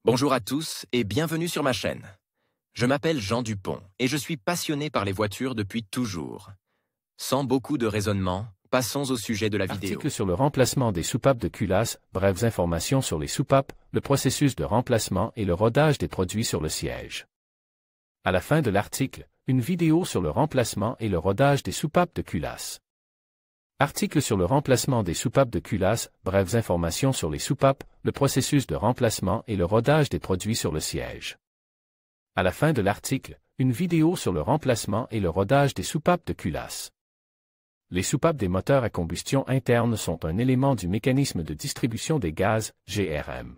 Bonjour à tous et bienvenue sur ma chaîne. Je m'appelle Jean Dupont et je suis passionné par les voitures depuis toujours. Sans beaucoup de raisonnement, passons au sujet de la vidéo. Article sur le remplacement des soupapes de culasse, brèves informations sur les soupapes, le processus de remplacement et le rodage des produits sur le siège. À la fin de l'article, une vidéo sur le remplacement et le rodage des soupapes de culasse. Article sur le remplacement des soupapes de culasse, brèves informations sur les soupapes, le processus de remplacement et le rodage des produits sur le siège. À la fin de l'article, une vidéo sur le remplacement et le rodage des soupapes de culasse. Les soupapes des moteurs à combustion interne sont un élément du mécanisme de distribution des gaz, GRM.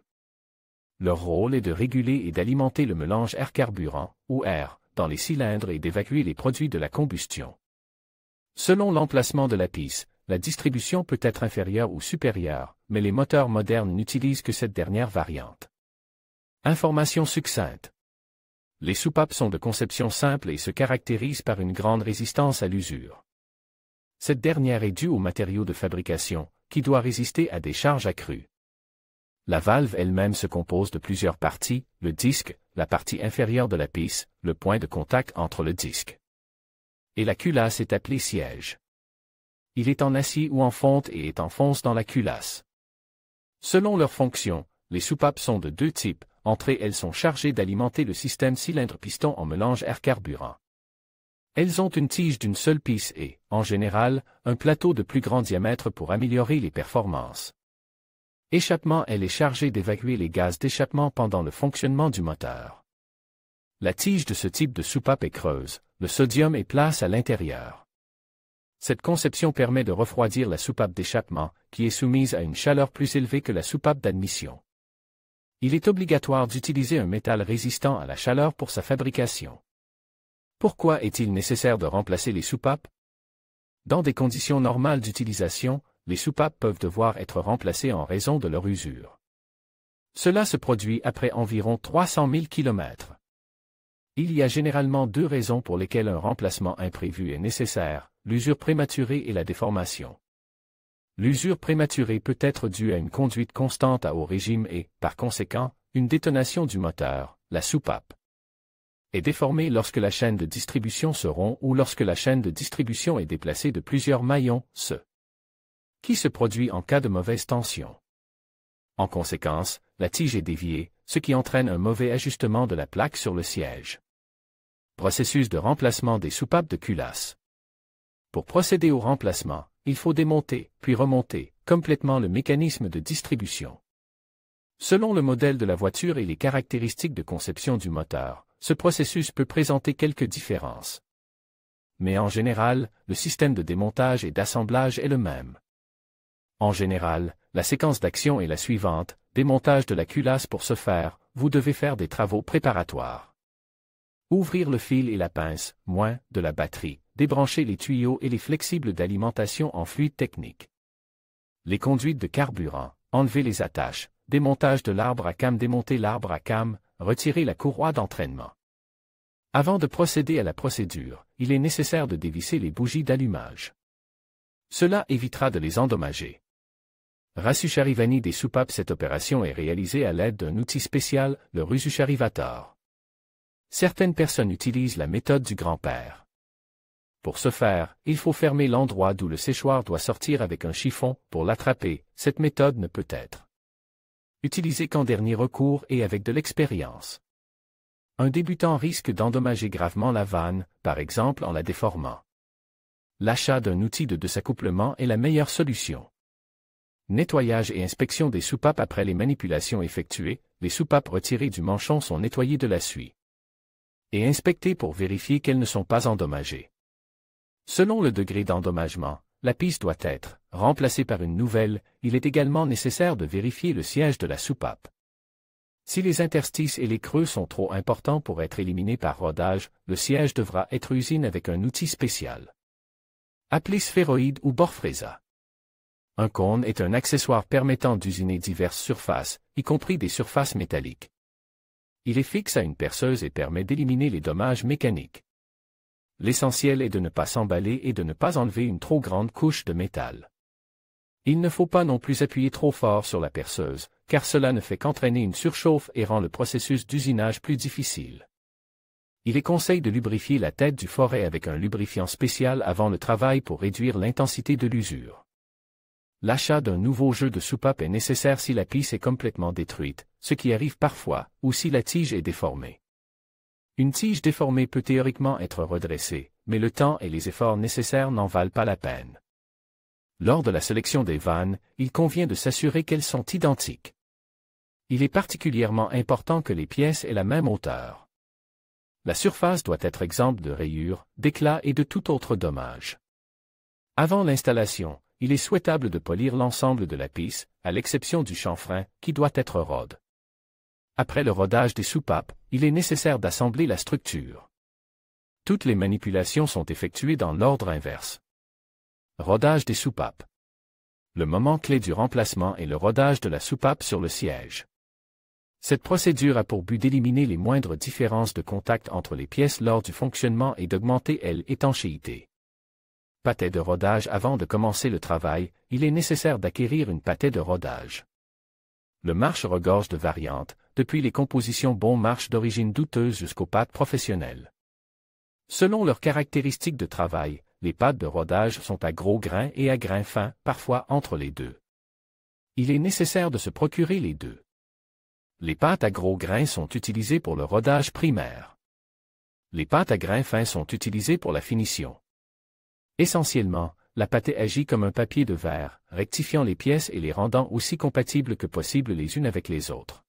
Leur rôle est de réguler et d'alimenter le mélange air-carburant, ou air, dans les cylindres et d'évacuer les produits de la combustion. Selon l'emplacement de la piste, la distribution peut être inférieure ou supérieure, mais les moteurs modernes n'utilisent que cette dernière variante. Information succincte. Les soupapes sont de conception simple et se caractérisent par une grande résistance à l'usure. Cette dernière est due au matériau de fabrication, qui doit résister à des charges accrues. La valve elle-même se compose de plusieurs parties, le disque, la partie inférieure de la piste, le point de contact entre le disque. Et la culasse est appelée siège. Il est en acier ou en fonte et est en fonce dans la culasse. Selon leur fonction, les soupapes sont de deux types, entre elles sont chargées d'alimenter le système cylindre-piston en mélange air-carburant. Elles ont une tige d'une seule piste et, en général, un plateau de plus grand diamètre pour améliorer les performances. Échappement, elle est chargée d'évacuer les gaz d'échappement pendant le fonctionnement du moteur. La tige de ce type de soupape est creuse, le sodium est place à l'intérieur. Cette conception permet de refroidir la soupape d'échappement, qui est soumise à une chaleur plus élevée que la soupape d'admission. Il est obligatoire d'utiliser un métal résistant à la chaleur pour sa fabrication. Pourquoi est-il nécessaire de remplacer les soupapes? Dans des conditions normales d'utilisation, les soupapes peuvent devoir être remplacées en raison de leur usure. Cela se produit après environ 300 000 km. Il y a généralement deux raisons pour lesquelles un remplacement imprévu est nécessaire, l'usure prématurée et la déformation. L'usure prématurée peut être due à une conduite constante à haut régime et, par conséquent, une détonation du moteur, la soupape. Est déformée lorsque la chaîne de distribution se rompt ou lorsque la chaîne de distribution est déplacée de plusieurs maillons, qui se produit en cas de mauvaise tension. En conséquence, la tige est déviée, ce qui entraîne un mauvais ajustement de la plaque sur le siège. Processus de remplacement des soupapes de culasse. Pour procéder au remplacement, il faut démonter, puis remonter, complètement le mécanisme de distribution. Selon le modèle de la voiture et les caractéristiques de conception du moteur, ce processus peut présenter quelques différences. Mais en général, le système de démontage et d'assemblage est le même. En général, la séquence d'action est la suivante: démontage de la culasse. Pour ce faire, vous devez faire des travaux préparatoires. Ouvrir le fil et la pince, de la batterie, débrancher les tuyaux et les flexibles d'alimentation en fluide technique. Les conduites de carburant, enlever les attaches, démontage de l'arbre à cam, démonter l'arbre à cam, retirer la courroie d'entraînement. Avant de procéder à la procédure, il est nécessaire de dévisser les bougies d'allumage. Cela évitera de les endommager. Rasucharivanie des soupapes. Cette opération est réalisée à l'aide d'un outil spécial, le Rasucharivator. Certaines personnes utilisent la méthode du grand-père. Pour ce faire, il faut fermer l'endroit d'où le séchoir doit sortir avec un chiffon. Pour l'attraper, cette méthode ne peut être utilisée qu'en dernier recours et avec de l'expérience. Un débutant risque d'endommager gravement la vanne, par exemple en la déformant. L'achat d'un outil de s'accouplement est la meilleure solution. Nettoyage et inspection des soupapes. Après les manipulations effectuées, les soupapes retirées du manchon sont nettoyées de la suie et inspectées pour vérifier qu'elles ne sont pas endommagées. Selon le degré d'endommagement, la piste doit être remplacée par une nouvelle. Il est également nécessaire de vérifier le siège de la soupape. Si les interstices et les creux sont trop importants pour être éliminés par rodage, le siège devra être usiné avec un outil spécial, appelé sphéroïde ou borfrésa. Un cône est un accessoire permettant d'usiner diverses surfaces, y compris des surfaces métalliques. Il est fixe à une perceuse et permet d'éliminer les dommages mécaniques. L'essentiel est de ne pas s'emballer et de ne pas enlever une trop grande couche de métal. Il ne faut pas non plus appuyer trop fort sur la perceuse, car cela ne fait qu'entraîner une surchauffe et rend le processus d'usinage plus difficile. Il est conseillé de lubrifier la tête du forêt avec un lubrifiant spécial avant le travail pour réduire l'intensité de l'usure. L'achat d'un nouveau jeu de soupape est nécessaire si la pisse est complètement détruite, ce qui arrive parfois, ou si la tige est déformée. Une tige déformée peut théoriquement être redressée, mais le temps et les efforts nécessaires n'en valent pas la peine. Lors de la sélection des vannes, il convient de s'assurer qu'elles sont identiques. Il est particulièrement important que les pièces aient la même hauteur. La surface doit être exempte de rayures, d'éclats et de tout autre dommage. Avant l'installation, il est souhaitable de polir l'ensemble de la pisse, à l'exception du chanfrein, qui doit être rode. Après le rodage des soupapes, il est nécessaire d'assembler la structure. Toutes les manipulations sont effectuées dans l'ordre inverse. Rodage des soupapes. Le moment clé du remplacement est le rodage de la soupape sur le siège. Cette procédure a pour but d'éliminer les moindres différences de contact entre les pièces lors du fonctionnement et d'augmenter l'étanchéité. Patais de rodage. Avant de commencer le travail, il est nécessaire d'acquérir une patais de rodage. Le marche regorge de variantes, depuis les compositions bon marche d'origine douteuse jusqu'aux pâtes professionnelles. Selon leurs caractéristiques de travail, les pâtes de rodage sont à gros grains et à grains fins, parfois entre les deux. Il est nécessaire de se procurer les deux. Les pâtes à gros grains sont utilisées pour le rodage primaire. Les pâtes à grains fins sont utilisées pour la finition. Essentiellement, la pâtée agit comme un papier de verre, rectifiant les pièces et les rendant aussi compatibles que possible les unes avec les autres.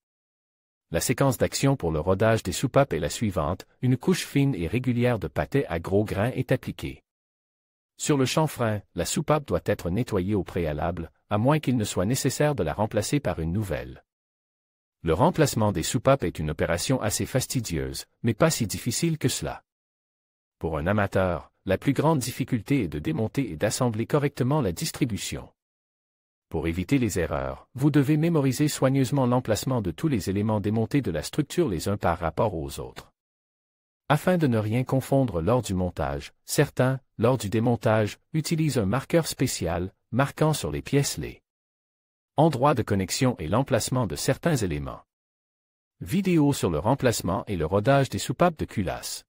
La séquence d'action pour le rodage des soupapes est la suivante: une couche fine et régulière de pâtée à gros grains est appliquée. Sur le chanfrein, la soupape doit être nettoyée au préalable, à moins qu'il ne soit nécessaire de la remplacer par une nouvelle. Le remplacement des soupapes est une opération assez fastidieuse, mais pas si difficile que cela. Pour un amateur, la plus grande difficulté est de démonter et d'assembler correctement la distribution. Pour éviter les erreurs, vous devez mémoriser soigneusement l'emplacement de tous les éléments démontés de la structure les uns par rapport aux autres. Afin de ne rien confondre lors du montage, certains, lors du démontage, utilisent un marqueur spécial, marquant sur les pièces les endroits de connexion et l'emplacement de certains éléments. Vidéo sur le remplacement et le rodage des soupapes de culasse.